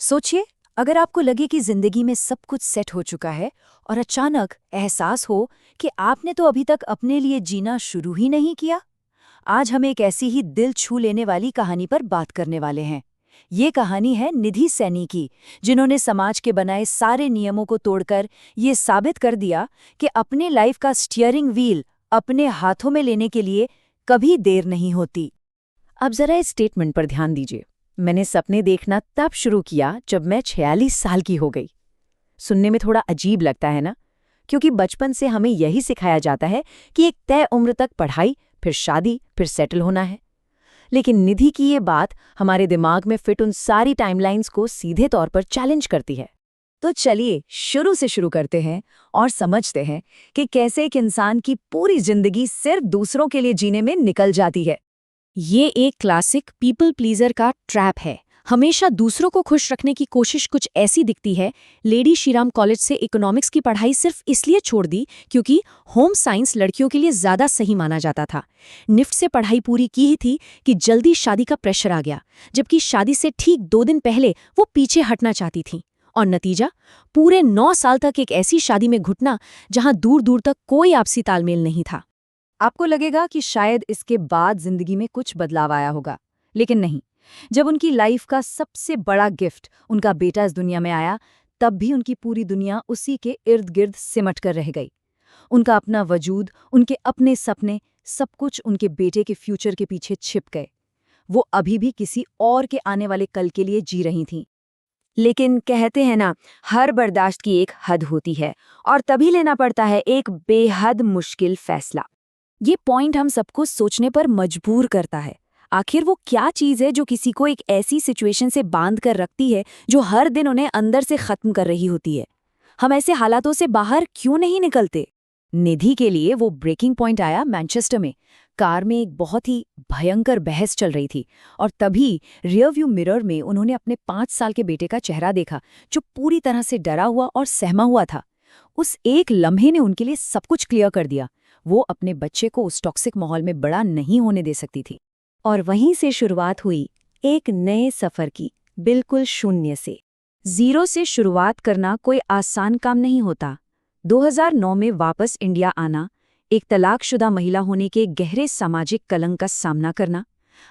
सोचिए, अगर आपको लगे कि जिंदगी में सब कुछ सेट हो चुका है और अचानक एहसास हो कि आपने तो अभी तक अपने लिए जीना शुरू ही नहीं किया। आज हम एक ऐसी ही दिल छू लेने वाली कहानी पर बात करने वाले हैं। ये कहानी है निधि सैनी की, जिन्होंने समाज के बनाए सारे नियमों को तोड़कर ये साबित कर दिया कि अपने लाइफ का स्टीयरिंग व्हील अपने हाथों में लेने के लिए कभी देर नहीं होती। अब जरा इस स्टेटमेंट पर ध्यान दीजिए। मैंने सपने देखना तब शुरू किया जब मैं 46 साल की हो गई। सुनने में थोड़ा अजीब लगता है ना, क्योंकि बचपन से हमें यही सिखाया जाता है कि एक तय उम्र तक पढ़ाई, फिर शादी, फिर सेटल होना है। लेकिन निधि की ये बात हमारे दिमाग में फिट उन सारी टाइमलाइंस को सीधे तौर पर चैलेंज करती है। तो चलिए शुरू से शुरू करते हैं और समझते हैं कि कैसे एक इंसान की पूरी जिंदगी सिर्फ दूसरों के लिए जीने में निकल जाती है। ये एक क्लासिक पीपल प्लीजर का ट्रैप है। हमेशा दूसरों को खुश रखने की कोशिश कुछ ऐसी दिखती है। लेडी श्रीराम कॉलेज से इकोनॉमिक्स की पढ़ाई सिर्फ इसलिए छोड़ दी क्योंकि होम साइंस लड़कियों के लिए ज़्यादा सही माना जाता था। निफ्ट से पढ़ाई पूरी की ही थी कि जल्दी शादी का प्रेशर आ गया, जबकि शादी से ठीक 2 दिन पहले वो पीछे हटना चाहती थी। और नतीजा, पूरे 9 साल तक एक ऐसी शादी में घुटना जहां दूर दूर तक कोई आपसी तालमेल नहीं था। आपको लगेगा कि शायद इसके बाद जिंदगी में कुछ बदलाव आया होगा, लेकिन नहीं। जब उनकी लाइफ का सबसे बड़ा गिफ्ट, उनका बेटा इस दुनिया में आया, तब भी उनकी पूरी दुनिया उसी के इर्द गिर्द सिमट कर रह गई। उनका अपना वजूद, उनके अपने सपने, सब कुछ उनके बेटे के फ्यूचर के पीछे छिप गए। वो अभी भी किसी और के आने वाले कल के लिए जी रही थीं। लेकिन कहते हैं ना, हर बर्दाश्त की एक हद होती है, और तभी लेना पड़ता है एक बेहद मुश्किल फैसला। ये पॉइंट हम सबको सोचने पर मजबूर करता है। आखिर वो क्या चीज़ है जो किसी को एक ऐसी सिचुएशन से बांध कर रखती है जो हर दिन उन्हें अंदर से खत्म कर रही होती है? हम ऐसे हालातों से बाहर क्यों नहीं निकलते? निधि के लिए वो ब्रेकिंग पॉइंट आया मैनचेस्टर में। कार में एक बहुत ही भयंकर बहस चल रही थी, और तभी रियर व्यू मिरर में उन्होंने अपने 5 साल के बेटे का चेहरा देखा, जो पूरी तरह से डरा हुआ और सहमा हुआ था। उस एक लम्हे ने उनके लिए सब कुछ क्लियर कर दिया। वो अपने बच्चे को उस टॉक्सिक माहौल में बड़ा नहीं होने दे सकती थी। और वहीं से शुरुआत हुई एक नए सफर की, बिल्कुल शून्य से। जीरो से शुरुआत करना कोई आसान काम नहीं होता। 2009 में वापस इंडिया आना, एक तलाकशुदा महिला होने के गहरे सामाजिक कलंक का सामना करना,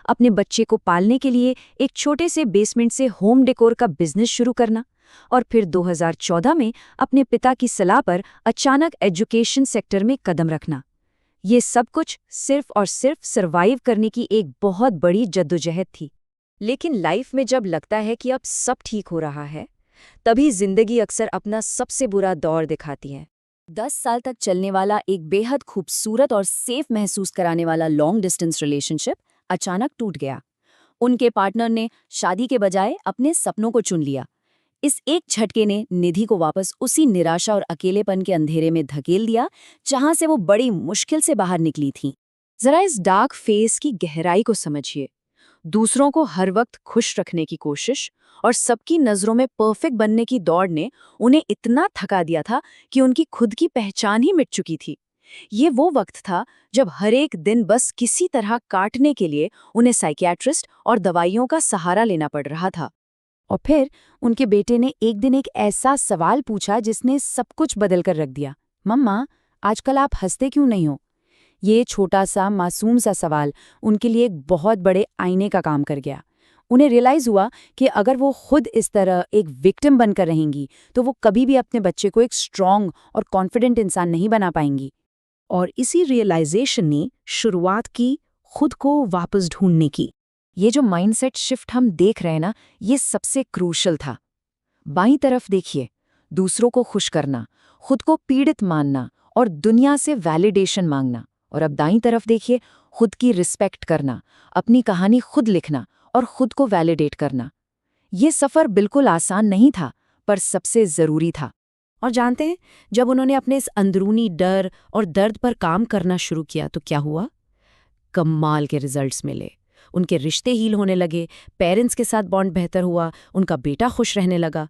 अपने बच्चे को पालने के लिए एक छोटे से बेसमेंट से होम डेकोर का बिजनेस शुरू करना, और फिर 2014 में अपने पिता की सलाह पर अचानक एजुकेशन सेक्टर में कदम रखना। ये सब कुछ सिर्फ और सिर्फ सरवाइव करने की एक बहुत बड़ी जद्दोजहद थी। लेकिन लाइफ में जब लगता है कि अब सब ठीक हो रहा है, तभी जिंदगी अक्सर अपना सबसे बुरा दौर दिखाती है। 10 साल तक चलने वाला एक बेहद खूबसूरत और सेफ महसूस कराने वाला लॉन्ग डिस्टेंस रिलेशनशिप अचानक टूट गया। उनके पार्टनर ने शादी के बजाय अपने सपनों को चुन लिया। इस एक झटके ने निधि को वापस उसी निराशा और अकेलेपन के अंधेरे में धकेल दिया जहां से वो बड़ी मुश्किल से बाहर निकली थी। जरा इस डार्क फेस की गहराई को समझिए। दूसरों को हर वक्त खुश रखने की कोशिश और सबकी नजरों में परफेक्ट बनने की दौड़ ने उन्हें इतना थका दिया था कि उनकी खुद की पहचान ही मिट चुकी थी। ये वो वक्त था जब हर एक दिन बस किसी तरह काटने के लिए उन्हें साइकियाट्रिस्ट और दवाइयों का सहारा लेना पड़ रहा था। और फिर उनके बेटे ने एक दिन एक ऐसा सवाल पूछा जिसने सब कुछ बदल कर रख दिया। मम्मा, आजकल आप हंसते क्यों नहीं हो? ये छोटा सा मासूम सा सवाल उनके लिए एक बहुत बड़े आईने का काम कर गया। उन्हें रियलाइज हुआ कि अगर वो खुद इस तरह एक विक्टिम बनकर रहेंगी तो वो कभी भी अपने बच्चे को एक स्ट्रॉन्ग और कॉन्फिडेंट इंसान नहीं बना पाएंगी। और इसी रियलाइजेशन ने शुरुआत की खुद को वापस ढूंढने की। ये जो माइंडसेट शिफ्ट हम देख रहे हैं ना, ये सबसे क्रूशल था। बाईं तरफ देखिए, दूसरों को खुश करना, खुद को पीड़ित मानना और दुनिया से वैलिडेशन मांगना। और अब दाईं तरफ देखिए, खुद की रिस्पेक्ट करना, अपनी कहानी खुद लिखना और खुद को वैलिडेट करना। ये सफ़र बिल्कुल आसान नहीं था, पर सबसे ज़रूरी था। और जानते हैं, जब उन्होंने अपने इस अंदरूनी डर और दर्द पर काम करना शुरू किया तो क्या हुआ? कमाल के रिजल्ट्स मिले। उनके रिश्ते हील होने लगे, पेरेंट्स के साथ बॉन्ड बेहतर हुआ, उनका बेटा खुश रहने लगा।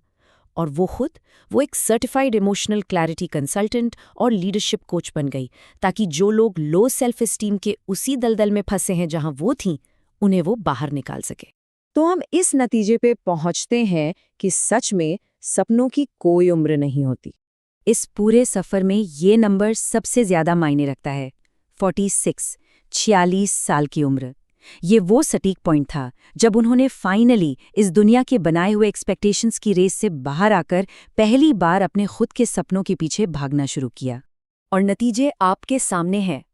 और वो एक सर्टिफाइड इमोशनल क्लैरिटी कंसल्टेंट और लीडरशिप कोच बन गई, ताकि जो लोग लो सेल्फ एस्टीम के उसी दलदल में फंसे हैं जहां वो थीं, उन्हें वो बाहर निकाल सके। तो हम इस नतीजे पे पहुंचते हैं कि सच में सपनों की कोई उम्र नहीं होती। इस पूरे सफर में ये नंबर सबसे ज्यादा मायने रखता है, 46, 46 साल की उम्र। ये वो सटीक पॉइंट था जब उन्होंने फाइनली इस दुनिया के बनाए हुए एक्सपेक्टेशंस की रेस से बाहर आकर पहली बार अपने खुद के सपनों के पीछे भागना शुरू किया। और नतीजे आपके सामने हैं।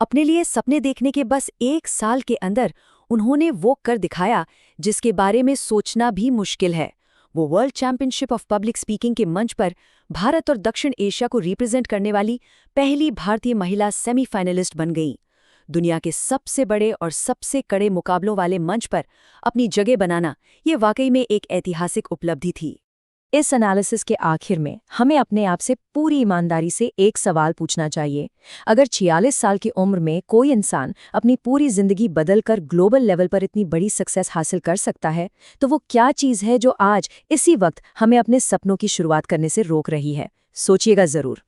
अपने लिए सपने देखने के बस 1 साल के अंदर उन्होंने वो कर दिखाया जिसके बारे में सोचना भी मुश्किल है। वो world championship of public speaking के मंच पर भारत और दक्षिण एशिया को रिप्रेजेंट करने वाली पहली भारतीय महिला सेमीफाइनलिस्ट बन गई। दुनिया के सबसे बड़े और सबसे कड़े मुकाबलों वाले मंच पर अपनी जगह बनाना ये वाकई में एक ऐतिहासिक उपलब्धि थी। इस एनालिसिस के आखिर में हमें अपने आप से पूरी ईमानदारी से एक सवाल पूछना चाहिए। अगर 46 साल की उम्र में कोई इंसान अपनी पूरी जिंदगी बदलकर ग्लोबल लेवल पर इतनी बड़ी सक्सेस हासिल कर सकता है, तो वो क्या चीज़ है जो आज इसी वक्त हमें अपने सपनों की शुरुआत करने से रोक रही है? सोचिएगा ज़रूर।